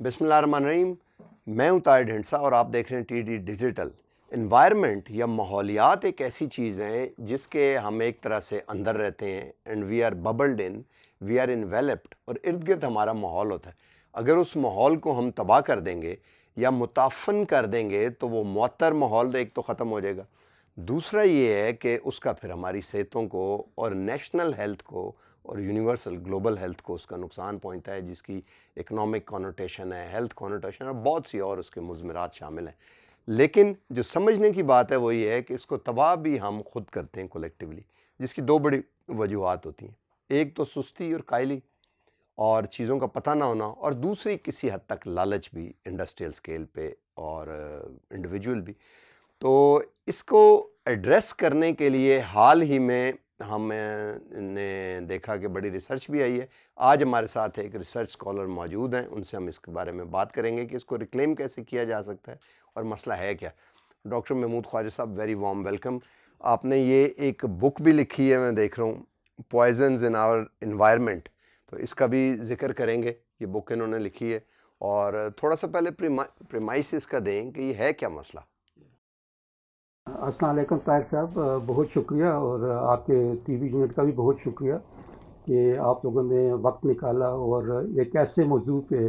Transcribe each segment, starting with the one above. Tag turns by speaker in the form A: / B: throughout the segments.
A: بسم اللہ الرحمن الرحیم. میں ہوں طاہر ڈھنڈسا اور آپ دیکھ رہے ہیں ٹی ڈی ڈیجیٹل. انوائرمنٹ یا ماحولیات ایک ایسی چیز ہیں جس کے ہم ایک طرح سے اندر رہتے ہیں and we are bubbled in, we are enveloped, اور ارد گرد ہمارا ماحول ہوتا ہے. اگر اس ماحول کو ہم تباہ کر دیں گے یا متعفن کر دیں گے تو وہ معطر ماحول ایک تو ختم ہو جائے گا. دوسرا یہ ہے کہ اس کا پھر ہماری صحتوں کو اور نیشنل ہیلتھ کو اور یونیورسل گلوبل ہیلتھ کو اس کا نقصان پہنچتا ہے، جس کی اکنامک کانوٹیشن ہے، ہیلتھ کانوٹیشن ہے، بہت سی اور اس کے مضمرات شامل ہیں. لیکن جو سمجھنے کی بات ہے وہ یہ ہے کہ اس کو تباہ بھی ہم خود کرتے ہیں کولیکٹیولی، جس کی دو بڑی وجوہات ہوتی ہیں. ایک تو سستی اور کائلی اور چیزوں کا پتہ نہ ہونا، اور دوسری کسی حد تک لالچ بھی انڈسٹریل سکیل پہ اور انڈیویجول بھی. تو اس کو ایڈریس کرنے کے لیے حال ہی میں ہم نے دیکھا کہ بڑی ریسرچ بھی آئی ہے. آج ہمارے ساتھ ایک ریسرچ اسکالر موجود ہیں، ان سے ہم اس کے بارے میں بات کریں گے کہ اس کو ریکلیم کیسے کیا جا سکتا ہے اور مسئلہ ہے کیا. ڈاکٹر محمود خواجہ صاحب، ویری وارم ویلکم. آپ نے یہ ایک بک بھی لکھی ہے، میں دیکھ رہا ہوں، پوائزنز ان آور انوائرمنٹ، تو اس کا بھی ذکر کریں گے. یہ بک انہوں نے لکھی ہے، اور تھوڑا سا پہلے پریمائسز کا دیں کہ یہ ہے کیا مسئلہ.
B: السلام علیکم طاہر صاحب، بہت شکریہ، اور آپ کے ٹی وی یونٹ کا بھی بہت شکریہ کہ آپ لوگوں نے وقت نکالا اور ایک ایسے موضوع پہ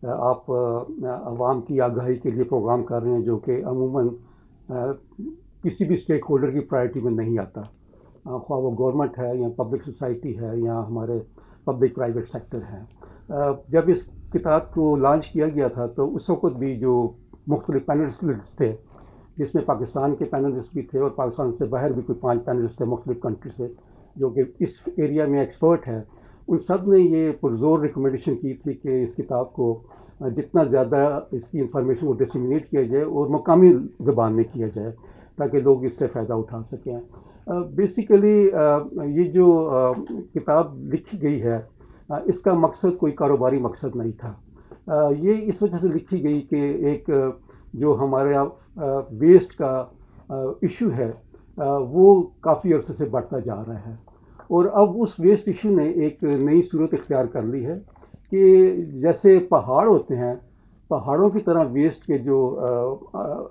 B: آپ عوام کی آگاہی کے لیے پروگرام کر رہے ہیں جو کہ عموماً کسی بھی اسٹیک ہولڈر کی پرائرٹی میں نہیں آتا، خواہ وہ گورنمنٹ ہے یا پبلک سوسائٹی ہے یا ہمارے پبلک پرائیویٹ سیکٹر ہے. جب اس کتاب کو لانچ کیا گیا تھا تو اس وقت بھی جو مختلف پینلسٹ تھے، جس میں پاکستان کے پینلسٹ بھی تھے اور پاکستان سے باہر بھی کوئی 5 پینلسٹ تھے مختلف کنٹری سے جو کہ اس ایریا میں ایکسپرٹ ہے، ان سب نے یہ پرزور ریکمنڈیشن کی تھی کہ اس کتاب کو جتنا زیادہ اس کی انفارمیشن کو ڈسیمینیٹ کیا جائے اور مقامی زبان میں کیا جائے تاکہ لوگ اس سے فائدہ اٹھا سکیں. بیسیکلی یہ جو کتاب لکھی گئی ہے اس کا مقصد کوئی کاروباری مقصد نہیں تھا. یہ اس وجہ سے لکھی گئی کہ ایک جو ہمارا ویسٹ کا ایشو ہے وہ کافی عرصے سے بڑھتا جا رہا ہے، اور اب اس ویسٹ ایشو نے ایک نئی صورت اختیار کر لی ہے کہ جیسے پہاڑ ہوتے ہیں، پہاڑوں کی طرح ویسٹ کے جو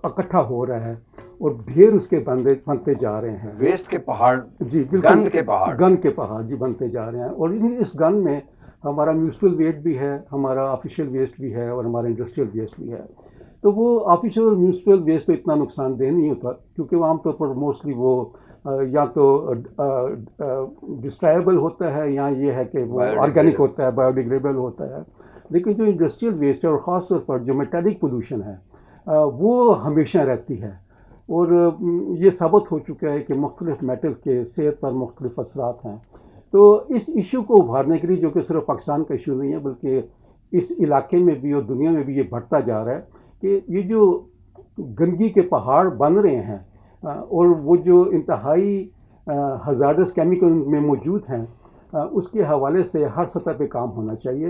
B: اکٹھا ہو رہا ہے اور ڈھیر اس کے بنتے جا رہے ہیں.
A: ویسٹ کے پہاڑ،
B: جی بالکل، گند کے پہاڑ جی بنتے جا رہے ہیں، اور اس گند میں ہمارا میونسپل ویسٹ بھی ہے، ہمارا آفیشیل ویسٹ بھی ہے اور ہمارا انڈسٹریل ویسٹ بھی ہے. تو وہ آفیشیل اور میونسپل ویسٹ تو اتنا نقصان دہ نہیں ہوتا کیونکہ وہ عام طور پر موسٹلی وہ یا تو ڈسٹرائبل ہوتا ہے یا یہ ہے کہ وہ آرگینک ہوتا ہے، بایو ڈیگریڈیبل ہوتا ہے. لیکن جو انڈسٹریل ویسٹ ہے اور خاص طور پر جو میٹیلک پولوشن ہے وہ ہمیشہ رہتی ہے، اور یہ ثابت ہو چکا ہے کہ مختلف میٹل کے صحت پر مختلف اثرات ہیں. تو اس ایشو کو ابھارنے کے لیے، جو کہ صرف پاکستان کا ایشو نہیں ہے بلکہ اس علاقے میں بھی اور دنیا میں بھی یہ بڑھتا جا رہا ہے کہ یہ جو گندگی کے پہاڑ بن رہے ہیں اور وہ جو انتہائی ہزارڈس کیمیکل میں موجود ہیں، اس کے حوالے سے ہر سطح پہ کام ہونا چاہیے.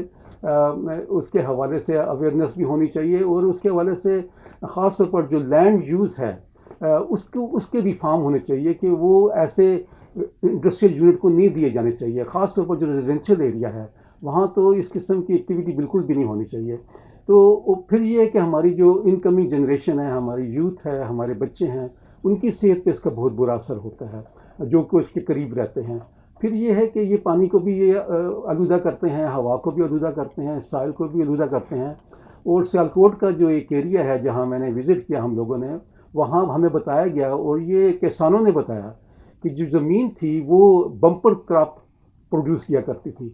B: اس کے حوالے سے اویئرنیس بھی ہونی چاہیے، اور اس کے حوالے سے خاص طور پر جو لینڈ یوز ہے اس کے بھی فارم ہونے چاہیے کہ وہ ایسے انڈسٹریل یونٹ کو نہیں دیے جانے چاہیے. خاص طور پر جو ریزیڈینشیل ایریا ہے وہاں تو اس قسم کی ایکٹیویٹی بالکل بھی نہیں ہونی چاہیے. تو پھر یہ ہے کہ ہماری جو انکمنگ جنریشن ہے، ہماری یوتھ ہے، ہمارے بچے ہیں، ان کی صحت پہ اس کا بہت برا اثر ہوتا ہے جو کہ اس کے قریب رہتے ہیں. پھر یہ ہے کہ یہ پانی کو بھی یہ آلودہ کرتے ہیں، ہوا کو بھی آلودہ کرتے ہیں، سائل کو بھی آلودہ کرتے ہیں. اور سیالکوٹ کا جو ایک ایریا ہے جہاں میں نے وزٹ کیا ہم لوگوں نے، وہاں ہمیں بتایا گیا اور یہ کسانوں نے بتایا کہ جو زمین تھی وہ بمپر کراپ پروڈیوس کیا کرتی تھی،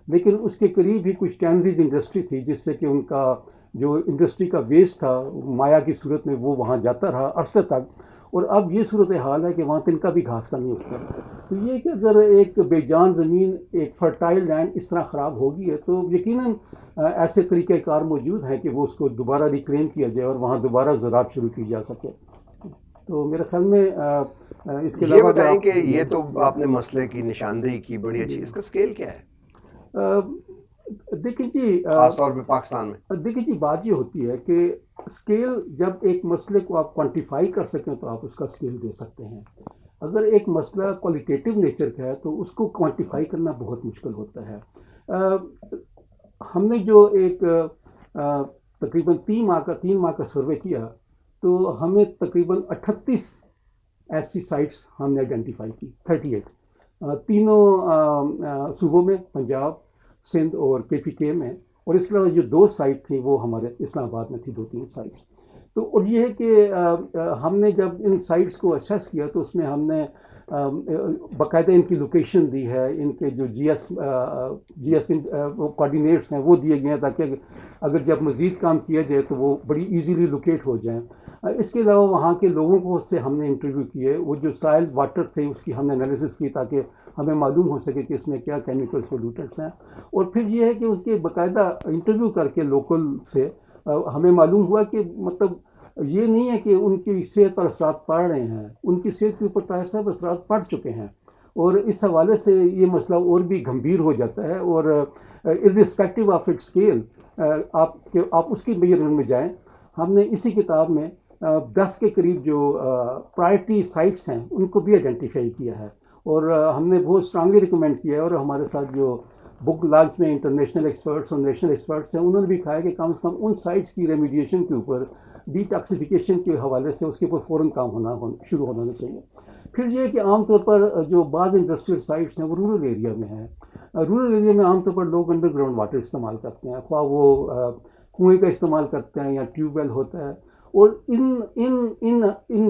B: لیکن اس کے قریب ہی کچھ ٹینریز انڈسٹری تھی جس سے کہ ان کا جو انڈسٹری کا ویسٹ تھا مایا کی صورت میں وہ وہاں جاتا رہا عرصے تک، اور اب یہ صورت حال ہے کہ وہاں تنکا بھی گھاس کا نہیں اٹھتا. تو یہ کہ اگر ایک بے جان زمین، ایک فرٹائل لینڈ اس طرح خراب ہوگی ہے تو یقیناً ایسے طریقہ کار موجود ہیں کہ وہ اس کو دوبارہ ریکلیم کیا جائے اور وہاں دوبارہ زراعت شروع کی جا سکے. تو میرے خیال میں اس کے علاوہ
A: یہ بتائیں کہ یہ تو آپ نے مسئلے کی نشاندہی کی بڑی اچھی، اس کا سکیل کیا ہے؟
B: دیکھیں جی،
A: خاص طور پہ پاکستان میں
B: دیکھیں جی، بات یہ ہوتی ہے کہ اسکیل، جب ایک مسئلے کو آپ کوانٹیفائی کر سکیں تو آپ اس کا اسکیل دے سکتے ہیں. اگر ایک مسئلہ کوالٹیٹیو نیچر کا ہے تو اس کو کوانٹیفائی کرنا بہت مشکل ہوتا ہے. ہم نے جو ایک تقریباً 3 ماہ کا سروے کیا تو ہمیں تقریباً 38 ایسی سائٹس ہم نے آئیڈینٹیفائی کی، 38 تینوں صوبوں میں، پنجاب، سندھ اور KPK میں، اور اس کے علاوہ جو 2 سائٹ تھیں وہ ہمارے اسلام آباد میں تھی، 2-3 سائٹس. تو اور یہ ہے کہ ہم نے جب ان سائٹس کو اسیس کیا تو اس میں ہم نے باقاعدہ ان کی لوکیشن دی ہے، ان کے جو جی ایس کوآرڈینیٹس ہیں وہ دیے گئے ہیں تاکہ اگر جب مزید کام کیا جائے تو وہ بڑی ایزیلی لوکیٹ ہو جائیں. اس کے علاوہ وہاں کے لوگوں کو سے ہم نے انٹرویو کیے، وہ جو سائل واٹر تھے اس کی ہم نے انالیسس کی تاکہ ہمیں معلوم ہو سکے کہ اس میں کیا کیمیکل پولوٹنٹس ہیں. اور پھر یہ ہے کہ اس کے باقاعدہ انٹرویو کر کے لوکل سے ہمیں معلوم ہوا کہ مطلب یہ نہیں ہے کہ ان کی صحت پر اثرات پڑ رہے ہیں، ان کی صحت کے اوپر طاہر صاحب اثرات پڑ چکے ہیں. اور اس حوالے سے یہ مسئلہ اور بھی گمبھیر ہو جاتا ہے. اور irrespective آف اٹ اسکیل آپ اس کی میجرمنٹ میں جائیں. ہم نے اسی کتاب میں 10 کے قریب جو پرائرٹی سائٹس ہیں ان کو بھی آئیڈینٹیفائی کیا ہے، اور ہم نے بہت اسٹرانگلی ریکمینڈ کیا ہے. اور ہمارے ساتھ جو بک لانچ میں انٹرنیشنل ایکسپرٹس اور نیشنل ایکسپرٹس ہیں انہوں نے بھی کہا کہ کم سے کم ان سائٹس کی ریمیڈیشن کے اوپر، ڈیٹاکسیفیکیشن کے حوالے سے اس کے اوپر فوراً کام شروع ہونا چاہیے. پھر یہ ہے کہ عام طور پر جو بعض انڈسٹریل سائٹس ہیں وہ رورل ایریا میں ہیں. رورل ایریا میں عام طور پر لوگ انڈر گراؤنڈ واٹر استعمال کرتے ہیں، خواہ وہ کنویں کا استعمال کرتے ہیں یا ٹیوب ویل ہوتا ہے. اور ان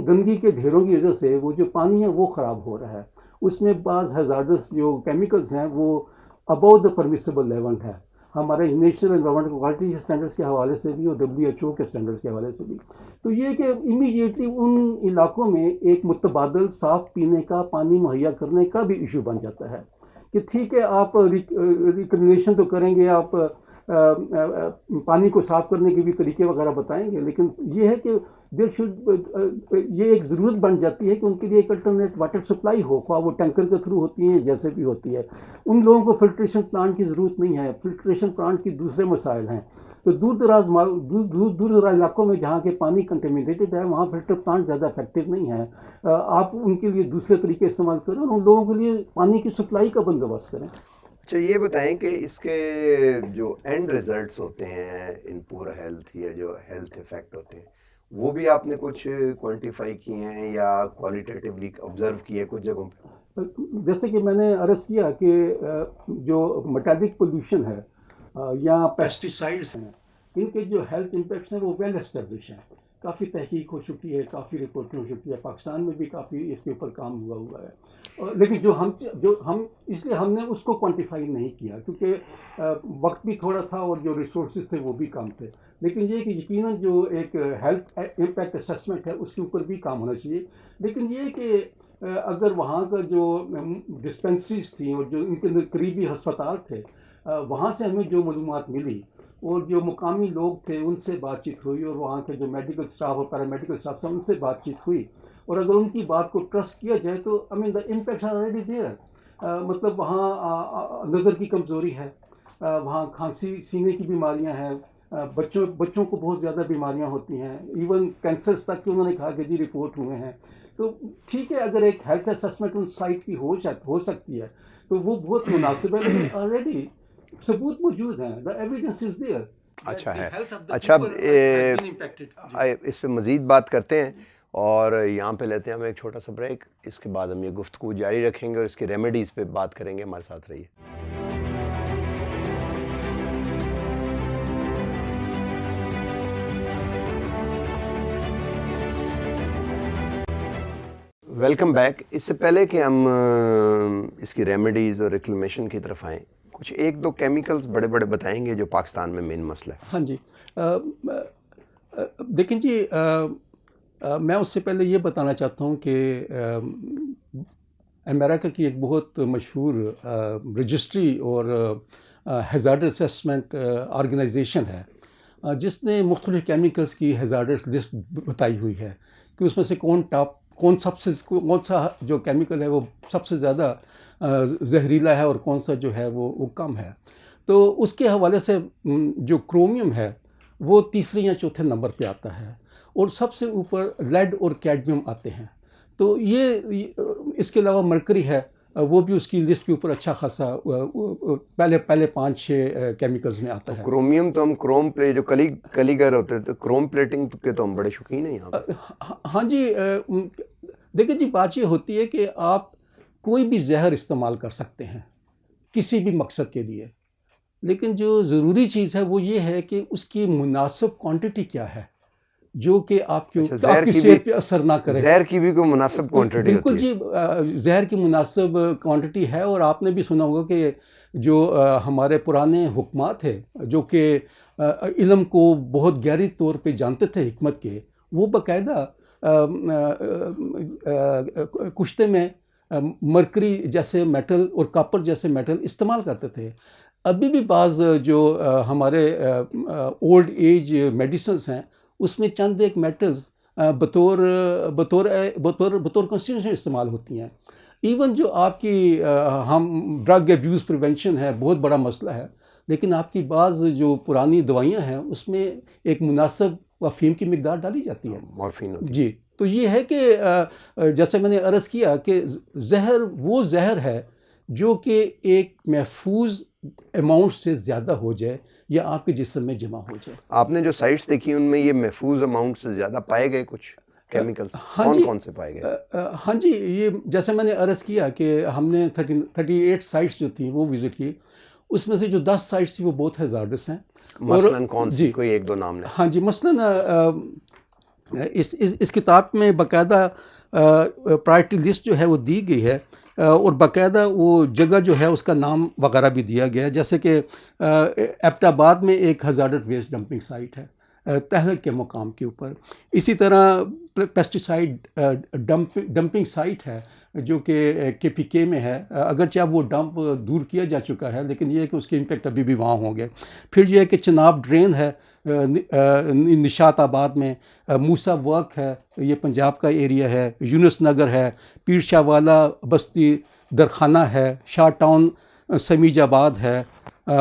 B: گندگی کے ڈھیروں کی وجہ سے وہ جو پانی ہے وہ خراب ہو رہا ہے. اس میں بعض ہیزارڈس جو کیمیکلز ہیں وہ اباؤٹ دا پرمیسیبل لیول ہے، ہمارے نیشنل انوائرمنٹل کوالٹی اسٹینڈرڈس کے حوالے سے بھی اور WHO کے اسٹینڈرڈس کے حوالے سے بھی. تو یہ کہ امیڈیٹلی ان علاقوں میں ایک متبادل صاف پینے کا پانی مہیا کرنے کا بھی ایشو بن جاتا ہے کہ ٹھیک ہے آپ ریکمنڈیشن تو کریں گے، آپ پانی کو صاف کرنے کے بھی طریقے وغیرہ بتائیں گے، لیکن یہ ہے کہ یہ ایک ضرورت بن جاتی ہے کہ ان کے لیے ایک الٹرنیٹ واٹر سپلائی ہو، خواہ وہ ٹینکر کے تھرو ہوتی ہیں جیسے بھی ہوتی ہے. ان لوگوں کو فلٹریشن پلانٹ کی ضرورت نہیں ہے، فلٹریشن پلانٹ کی دوسرے مسائل ہیں. تو دور دراز علاقوں میں جہاں کے پانی کنٹامینیٹڈ ہے وہاں فلٹر پلانٹ زیادہ افیکٹو نہیں ہے. آپ ان کے لیے دوسرے طریقے استعمال کریں اور ان لوگوں کے لیے پانی کی سپلائی کا بندوبست کریں.
A: اچھا یہ بتائیں کہ اس کے جو اینڈ ریزلٹس ہوتے ہیں ان پور ہیلتھ یا جو ہیلتھ ایفیکٹ ہوتے ہیں وہ بھی آپ نے کچھ کوانٹیفائی کیے ہیں یا کوالیٹیٹیولی آبزرو کیے کچھ جگہوں پہ؟
B: جیسے کہ میں نے عرض کیا کہ جو میٹالک پولوشن ہے یا پیسٹی سائڈس ہیں ان کے جو ہیلتھ امپیکٹس ہیں وہ ویل اسٹیبلش ہیں. کافی تحقیق ہو چکی ہے، کافی رپورٹیں ہو چکی ہے، پاکستان میں بھی کافی اس کے اوپر کام ہوا ہے. لیکن جو ہم اس لیے ہم نے اس کو کوانٹیفائی نہیں کیا کیونکہ وقت بھی تھوڑا تھا اور جو ریسورسز تھے وہ بھی کم تھے. لیکن یہ کہ یقیناً جو ایک ہیلتھ امپیکٹ اسیسمنٹ ہے اس کے اوپر بھی کام ہونا چاہیے. لیکن یہ کہ اگر وہاں کا جو ڈسپینسریز تھیں اور جو ان کے قریبی ہسپتال تھے وہاں سے ہمیں جو معلومات ملی اور جو مقامی لوگ تھے ان سے بات چیت ہوئی اور وہاں کے جو میڈیکل اسٹاف اور پیرامیڈیکل اسٹاف تھا ان سے بات چیت ہوئی اور اگر ان کی بات کو ٹرسٹ کیا جائے تو the impacts are already there. مطلب وہاں نظر کی کمزوری ہے، وہاں کھانسی سینے کی بیماریاں ہیں، بچوں کو بہت زیادہ بیماریاں ہوتی ہیں، ایون کینسرز تک کہ انہوں نے کہا کہ جی رپورٹ ہوئے ہیں. تو ٹھیک ہے اگر ایک ہیلتھ اسسمنٹ ان سائٹ کی ہو سکتی ہے تو وہ بہت مناسب ہے، لیکن آلریڈی ثبوت موجود ہیں، دا ایویڈنس از دیئر.
A: اچھا ہے. اچھا اس پہ مزید بات کرتے ہیں اور یہاں پہ لیتے ہیں ہم ایک چھوٹا سا بریک. اس کے بعد ہم یہ گفتگو جاری رکھیں گے اور اس کی ریمیڈیز پہ بات کریں گے. ہمارے ساتھ رہیے. Welcome back. اس سے پہلے کہ ہم اس کی ریمیڈیز اور ریکلیمیشن کی طرف آئیں کچھ 1-2 کیمیکلز بڑے بڑے بتائیں گے جو پاکستان میں مین مسئلہ ہے.
B: ہاں جی دیکھیں جی میں اس سے پہلے یہ بتانا چاہتا ہوں کہ امریکہ کی ایک بہت مشہور رجسٹری اور ہیزارڈس اسسمنٹ آرگنائزیشن ہے جس نے مختلف کیمیکلز کی ہیزارڈس لسٹ بتائی ہوئی ہے کہ اس میں سے کون سا جو کیمیکل ہے وہ سب سے زیادہ زہریلا ہے اور کون سا جو ہے وہ کم ہے. تو اس کے حوالے سے جو کرومیم ہے وہ تیسرے یا چوتھے نمبر پہ آتا ہے اور سب سے اوپر لیڈ اور کیڈمیم آتے ہیں. تو یہ اس کے علاوہ مرکری ہے وہ بھی اس کی لسٹ کے اوپر اچھا خاصا پہلے 5-6 کیمیکلز میں آتا ہے.
A: کرومیم تو ہم کروم پلے جو کلیگر ہوتے تھے کروم پلیٹنگ کے تو ہم بڑے شوقین ہیں یہاں پہ.
B: ہاں جی دیکھیں جی بات یہ ہوتی ہے کہ آپ کوئی بھی زہر استعمال کر سکتے ہیں کسی بھی مقصد کے لیے، لیکن جو ضروری چیز ہے وہ یہ ہے کہ اس کی مناسب کوانٹٹی کیا ہے جو کہ آپ کی صحت پہ اثر نہ کرے.
A: زہر کی بھی کوئی مناسب کوانٹٹی ہوتی ہے؟
B: بالکل جی زہر کی مناسب کوانٹٹی ہے، اور آپ نے بھی سنا ہوگا کہ جو ہمارے پرانے حکمات ہیں جو کہ علم کو بہت گہری طور پہ جانتے تھے حکمت کے، وہ باقاعدہ کشتے میں مرکری جیسے میٹل اور کاپر جیسے میٹل استعمال کرتے تھے. ابھی بھی بعض جو ہمارے اولڈ ایج میڈیسنس ہیں اس میں چند ایک میٹلز بطور کنسٹیٹیوشن استعمال ہوتی ہیں. ایون جو آپ کی ہم ڈرگ ایبیوز پریونشن ہے بہت بڑا مسئلہ ہے، لیکن آپ کی بعض جو پرانی دوائیاں ہیں اس میں ایک مناسب افیم کی مقدار ڈالی جاتی ہے،
A: مورفین ہوتی ہے.
B: جی تو یہ ہے کہ جیسے میں نے عرض کیا کہ زہر وہ زہر ہے جو کہ ایک محفوظ اماؤنٹ سے زیادہ ہو جائے یا آپ کے جسم میں جمع ہو جائے.
A: آپ نے جو سائٹس دیکھی ان میں یہ محفوظ اماؤنٹ سے زیادہ پائے گئے کچھ کیمیکلز؟ کون سے پائے گئے؟
B: ہاں جی یہ جیسے میں نے عرض کیا کہ ہم نے 38 سائٹس جو تھیں وہ وزٹ کی، اس میں سے جو 10 سائٹس تھیں وہ بہت ہیزارڈس ہیں.
A: مثلاً کون سی؟ کوئی ایک دو نام لیں.
B: ہاں جی مثلاً اس کتاب میں باقاعدہ پرائرٹی لسٹ جو ہے وہ دی گئی ہے، اور باقاعدہ وہ جگہ جو ہے اس کا نام وغیرہ بھی دیا گیا ہے. جیسے کہ ایبٹ آباد میں ایک ہزارڈ ویسٹ ڈمپنگ سائٹ ہے تہلک کے مقام کے اوپر. اسی طرح پیسٹیسائڈ ڈمپنگ سائٹ ہے جو کہ KPK میں ہے، اگرچہ اب وہ ڈمپ دور کیا جا چکا ہے لیکن یہ ہے کہ اس کے امپیکٹ ابھی بھی وہاں ہوں گے. پھر یہ ہے کہ چناب ڈرین ہے نشاط آباد میں، موسا ورک ہے یہ پنجاب کا ایریا ہے، یونس نگر ہے، پیر شاہ والا بستی درخانہ ہے، شاہ ٹاؤن سمیج آباد ہے،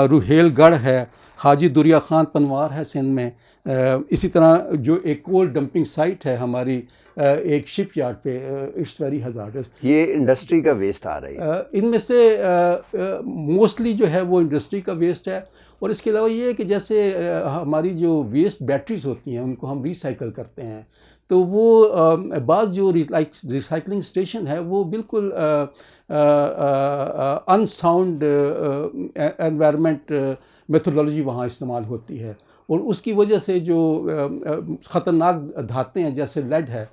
B: روہیل گڑھ ہے، حاجی دریا خان پنوار ہے سندھ میں. اسی طرح جو ایک اور ڈمپنگ سائٹ ہے ہماری ایک شپ یارڈ پہ، اٹس ویری ہزارڈس.
A: یہ انڈسٹری کا ویسٹ آ رہی ہے؟
B: ان میں سے موسٹلی جو ہے وہ انڈسٹری کا ویسٹ ہے. اور اس کے علاوہ یہ ہے کہ جیسے ہماری جو ویسٹ بیٹریز ہوتی ہیں ان کو ہم ریسائیکل کرتے ہیں، تو وہ بعض جو ریسائکلنگ اسٹیشن ہے وہ بالکل ان ساؤنڈ انوائرمنٹ میتھڈولوجی وہاں استعمال ہوتی ہے، اور اس کی وجہ سے جو خطرناک دھاتیں ہیں جیسے لیڈ ہے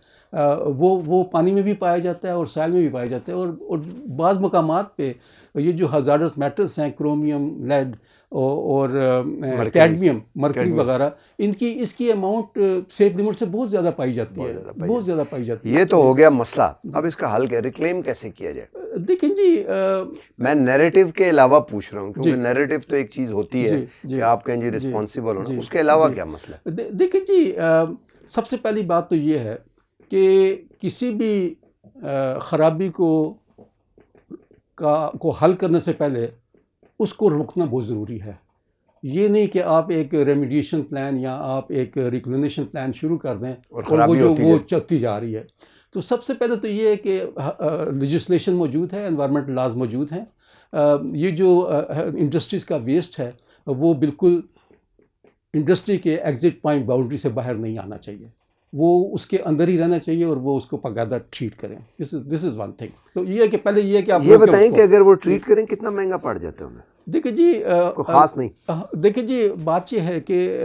B: وہ پانی میں بھی پایا جاتا ہے اور سائل میں بھی پایا جاتا ہے. اور بعض مقامات پہ یہ جو ہزارڈس میٹلز ہیں کرومیم، لیڈ اور کیڈمیم، مرکری وغیرہ، اس کی اماؤنٹ سیف لیمٹ سے بہت زیادہ پائی جاتی ہے، بہت زیادہ پائی جاتی ہے.
A: یہ تو ہو گیا مسئلہ. اب اس کا حل کیا، ریکلیم کیسے کیا جائے؟
B: دیکھیں جی
A: میں نیریٹو کے علاوہ پوچھ رہا ہوں کیونکہ نیریٹو تو ایک چیز ہوتی ہے کہ آپ کہیں جی رسپانسیبل ہونا، اس کے علاوہ کیا مسئلہ ہے؟
B: دیکھیں جی سب سے پہلی بات تو یہ ہے کہ کسی بھی خرابی کو حل کرنے سے پہلے اس کو روکنا بہت ضروری ہے. یہ نہیں کہ آپ ایک ریمیڈیشن پلان یا آپ ایک ریکلینیشن پلان شروع کر دیں اور وہ چلتی جا رہی ہے. تو سب سے پہلے تو یہ ہے کہ لیجسلیشن موجود ہے، انوائرمنٹل لاز موجود ہیں. یہ جو انڈسٹریز کا ویسٹ ہے وہ بالکل انڈسٹری کے ایگزٹ پوائنٹ باؤنڈری سے باہر نہیں آنا چاہیے، وہ اس کے اندر ہی رہنا چاہیے اور وہ اس کو باقاعدہ ٹریٹ کریں. دس از ون تھنگ. تو یہ ہے کہ پہلے یہ ہے کہ آپ
A: یہ بتائیں کہ اگر وہ ٹریٹ کریں کتنا مہنگا پڑ جاتا ہے انہیں؟
B: دیکھیں جی
A: خاص نہیں.
B: دیکھیں جی بات یہ ہے کہ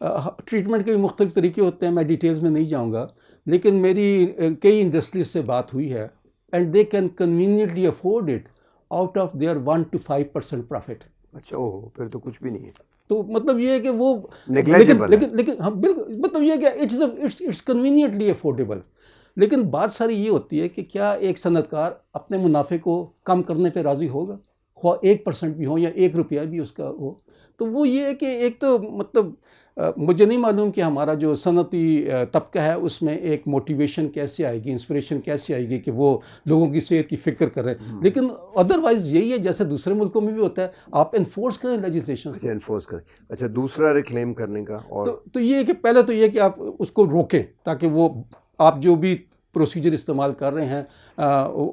B: ٹریٹمنٹ کے بھی مختلف طریقے ہوتے ہیں، میں ڈیٹیلز میں نہیں جاؤں گا، لیکن میری کئی انڈسٹریز سے بات ہوئی ہے and they can conveniently afford it out of there 1 to 5% profit.
A: اچھا پھر تو کچھ بھی نہیں ہے.
B: تو مطلب یہ ہے کہ وہ لیکن ہاں بالکل مطلب یہ ہے کہ اٹس کنوینئنٹلی افورڈیبل. لیکن بات ساری یہ ہوتی ہے کہ کیا ایک صنعت کار اپنے منافع کو کم کرنے پہ راضی ہوگا، خواہ 1% بھی ہو یا 1 روپیہ بھی اس کا ہو. تو وہ یہ ہے کہ ایک تو مطلب مجھے نہیں معلوم کہ ہمارا جو صنعتی طبقہ ہے اس میں ایک موٹیویشن کیسے آئے گی، انسپریشن کیسے آئے گی کہ وہ لوگوں کی صحت کی فکر کریں. لیکن ادروائز یہی ہے جیسے دوسرے ملکوں میں بھی ہوتا ہے، آپ انفورس کریں لیجسلیشن.
A: انفورس کریں. اچھا دوسرا ریکلیم کرنے کا اور
B: تو یہ ہے کہ پہلے تو یہ ہے کہ آپ اس کو روکیں تاکہ وہ آپ جو بھی پروسیجر استعمال کر رہے ہیں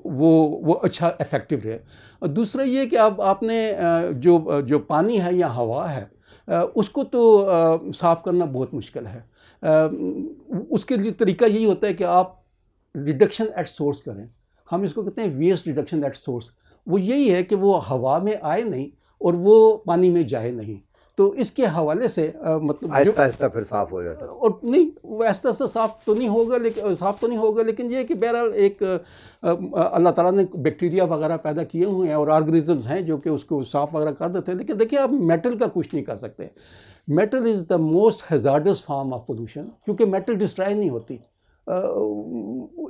B: وہ اچھا افیکٹو رہے. دوسرا یہ کہ اب آپ نے جو پانی ہے یا ہوا ہے اس کو تو صاف کرنا بہت مشکل ہے. اس کے لیے طریقہ یہی ہوتا ہے کہ آپ ریڈکشن ایٹ سورس کریں. ہم اس کو کہتے ہیں ویسٹ ریڈکشن ایٹ سورس. وہ یہی ہے کہ وہ ہوا میں آئے نہیں اور وہ پانی میں جائے نہیں. تو اس کے حوالے سے مطلب
A: آہستہ آہستہ پھر صاف ہو جاتا ہے.
B: اور نہیں وہ آہستہ آہستہ صاف تو نہیں ہوگا لیکن یہ کہ بہرحال ایک اللہ تعالیٰ نے بیکٹیریا وغیرہ پیدا کیے ہوئے ہیں اور آرگنزمز ہیں جو کہ اس کو صاف وغیرہ کر دیتے ہیں. لیکن دیکھیے آپ میٹل کا کچھ نہیں کر سکتے. Metal is the most hazardous form of pollution کیونکہ میٹل ڈسٹرائے نہیں ہوتی,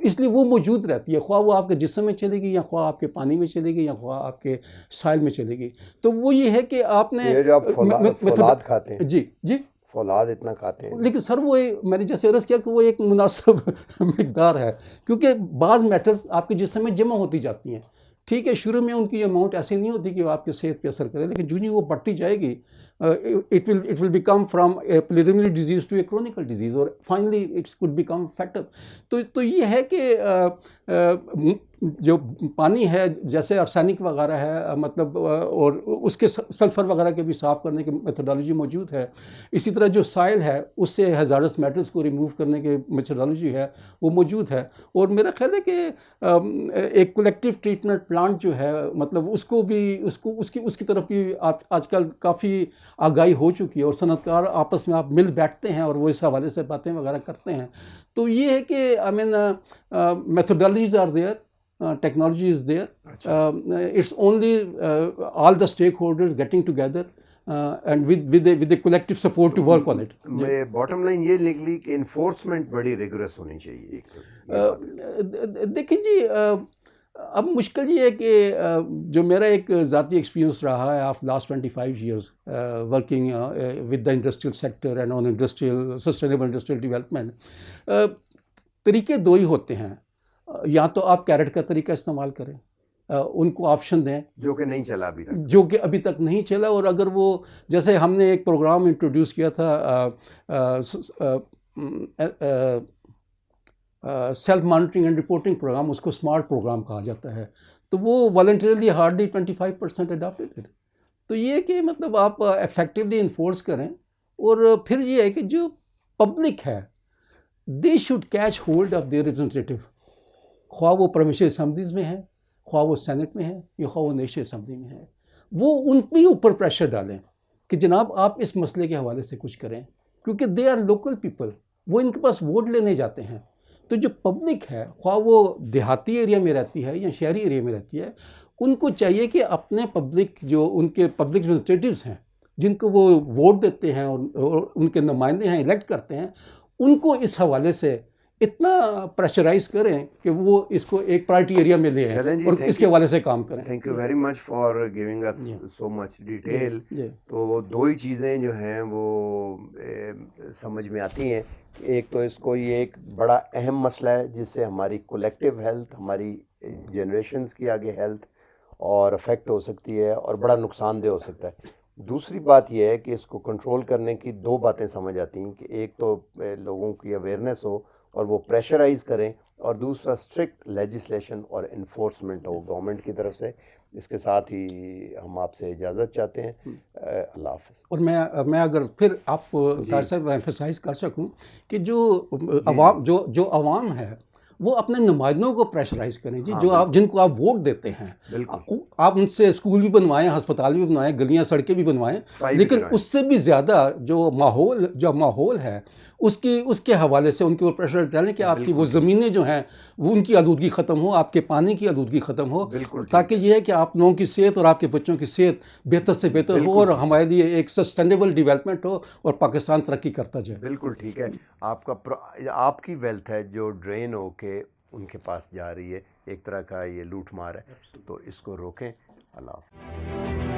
B: اس لیے وہ موجود رہتی ہے, خواہ وہ آپ کے جسم میں چلے گی یا خواہ آپ کے پانی میں چلے گی یا خواہ آپ کے سائل میں چلے گی. تو وہ یہ ہے کہ آپ نے
A: یہ جو آپ فولاد کھاتے ہیں,
B: جی
A: فولاد اتنا کھاتے ہیں,
B: لیکن سر وہ میں نے جیسے عرض کیا کہ وہ ایک مناسب مقدار ہے کیونکہ بعض میٹلز آپ کے جسم میں جمع ہوتی جاتی ہیں. ٹھیک ہے شروع میں ان کی اماؤنٹ ایسی نہیں ہوتی کہ وہ آپ کے صحت پہ اثر کرے, لیکن جو وہ بڑھتی جائے گی it will become from a preliminary disease to a chronic disease اور finally it could become fatal. تو یہ ہے کہ جو پانی ہے جیسے ارسینک وغیرہ ہے مطلب اور اس کے سلفر وغیرہ کے بھی صاف کرنے کی میتھڈالوجی موجود ہے. اسی طرح جو سائل ہے اس سے ہیزارڈس میٹلز کو ریموو کرنے کی میتھڈالوجی ہے وہ موجود ہے. اور میرا خیال ہے کہ ایک کولیکٹیو ٹریٹمنٹ پلانٹ جو ہے مطلب اس کو بھی اس کی طرف بھی آج کل کافی آگاہی ہو چکی ہے اور صنعت کار آپس میں آپ مل بیٹھتے ہیں اور وہ اس حوالے سے باتیں وغیرہ کرتے ہیں. تو یہ ہے کہ methodologies are there, technology is there. It's only all the stakeholders getting together and with the collective support to work on it.
A: Bottom line یہ نکلی کہ انفورسمنٹ بڑی ریگولس ہونی چاہیے.
B: دیکھیں جی اب مشکل یہ ہے کہ جو میرا ایک ذاتی ایکسپیرینس رہا ہے of last 25 years working with the industrial sector and on industrial sustainable industrial development, طریقے دو ہی ہوتے ہیں. یا تو آپ کیرٹ کا طریقہ استعمال کریں, ان کو آپشن دیں جو کہ ابھی تک نہیں چلا. اور اگر وہ جیسے ہم نے ایک پروگرام انٹروڈیوس کیا تھا self monitoring and reporting program, اس کو اسمارٹ پروگرام کہا جاتا ہے. تو وہ والنٹریلی ہارڈلی 25% اڈاپٹیڈ. تو یہ کہ مطلب آپ افیکٹولی انفورس کریں. اور پھر یہ ہے کہ جو پبلک ہے they should catch hold of their representative, خواہ وہ پروونشل اسمبلیز میں ہیں, خواہ وہ سینٹ میں ہیں یا خواہ وہ نیشنل اسمبلی میں ہیں. وہ ان کے اوپر پریشر ڈالیں کہ جناب آپ اس مسئلے کے حوالے سے کچھ کریں, کیونکہ دے آر لوکل پیپل, وہ ان کے پاس ووٹ لینے جاتے ہیں. تو جو پبلک ہے خواہ وہ دیہاتی ایریا میں رہتی ہے یا شہری ایریا میں رہتی ہے, ان کو چاہیے کہ اپنے پبلک جو ان کے پبلک ریپرزنٹیٹیوز ہیں جن کو وہ ووٹ دیتے ہیں اور ان کے نمائندے ہیں الیکٹ کرتے ہیں, ان کو اس حوالے سے اتنا پریشرائز کریں کہ وہ اس کو ایک پرائرٹی ایریا میں لے آئیں اور اس کے حوالے سے کام کریں.
A: Thank you very much for giving us so much detail. تو دو ہی چیزیں جو ہیں وہ سمجھ میں آتی ہیں. ایک تو اس کو یہ ایک بڑا اہم مسئلہ ہے جس سے ہماری کولیکٹیو ہیلتھ, ہماری جنریشنز کی آگے ہیلتھ اور افیکٹ ہو سکتی ہے اور بڑا نقصان دہ ہو سکتا ہے. دوسری بات یہ ہے کہ اس کو کنٹرول کرنے کی دو باتیں سمجھ آتی ہیں کہ ایک تو لوگوں کی اویئرنیس ہو اور وہ پریشرائز کریں, اور دوسرا اسٹرکٹ لیجسلیشن اور انفورسمنٹ ہو گورنمنٹ کی طرف سے. اس کے ساتھ ہی ہم آپ سے اجازت چاہتے ہیں. اللہ حافظ.
B: اور میں اگر پھر آپ طاہر صاحب ایمفسائز کر سکوں کہ جو عوام ہے وہ اپنے نمائندوں کو پریشرائز کریں جی, جو جن کو آپ ووٹ دیتے ہیں. آپ ان سے اسکول بھی بنوائیں, ہسپتال بھی بنوائیں, گلیاں سڑکیں بھی بنوائیں, لیکن اس سے بھی زیادہ جو ماحول ہے اس کے حوالے سے ان کے اوپر پریشر ڈالیں کہ آپ کی وہ زمینیں جو ہیں وہ ان کی آلودگی ختم ہو, آپ کے پانی کی آلودگی ختم ہو, تاکہ یہ ہے کہ آپ لوگوں کی صحت اور آپ کے بچوں کی صحت بہتر سے بہتر ہو اور ہمارے لیے ایک سسٹینیبل ڈیولپمنٹ ہو اور پاکستان ترقی کرتا جائے.
A: بالکل ٹھیک ہے. آپ کی ویلتھ ہے جو ڈرین ہو کے ان کے پاس جا رہی ہے, ایک طرح کا یہ لوٹ مار ہے, تو اس کو روکیں. اللہ حافظ.